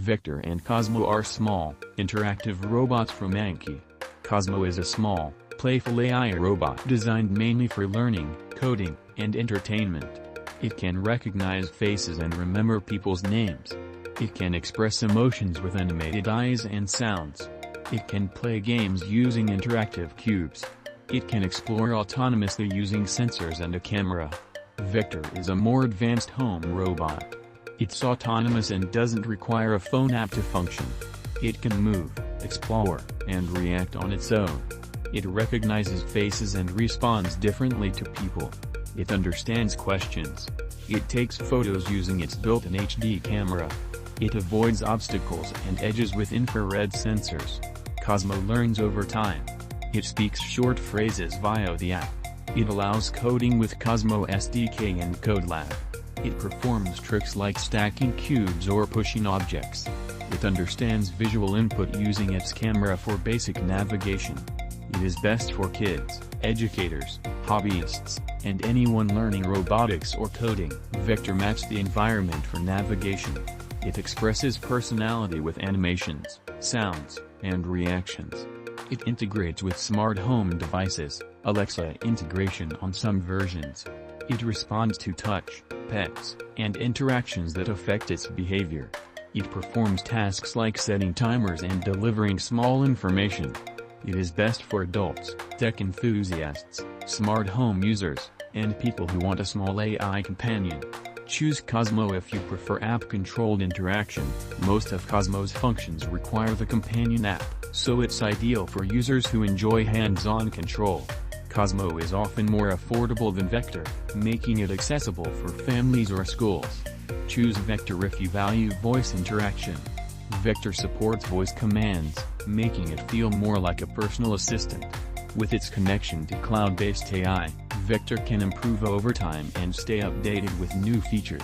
Victor and Cozmo are small, interactive robots from Anki. Cozmo is a small, playful AI robot designed mainly for learning, coding, and entertainment. It can recognize faces and remember people's names. It can express emotions with animated eyes and sounds. It can play games using interactive cubes. It can explore autonomously using sensors and a camera. Victor is a more advanced home robot. It's autonomous and doesn't require a phone app to function. It can move, explore, and react on its own. It recognizes faces and responds differently to people. It understands questions. It takes photos using its built-in HD camera. It avoids obstacles and edges with infrared sensors. Cozmo learns over time. It speaks short phrases via the app. It allows coding with Cozmo SDK and CodeLab. It performs tricks like stacking cubes or pushing objects. It understands visual input using its camera for basic navigation. It is best for kids, educators, hobbyists, and anyone learning robotics or coding. Victor maps the environment for navigation. It expresses personality with animations, sounds, and reactions. It integrates with smart home devices, Alexa integration on some versions. It responds to touch, pets, and interactions that affect its behavior. It performs tasks like setting timers and delivering small information. It is best for adults, tech enthusiasts, smart home users, and people who want a small AI companion. Choose Cozmo if you prefer app-controlled interaction. Most of Cozmo's functions require the companion app, so it's ideal for users who enjoy hands-on control. Cozmo is often more affordable than Victor, making it accessible for families or schools. Choose Victor if you value voice interaction. Victor supports voice commands, making it feel more like a personal assistant. With its connection to cloud-based AI, Victor can improve over time and stay updated with new features.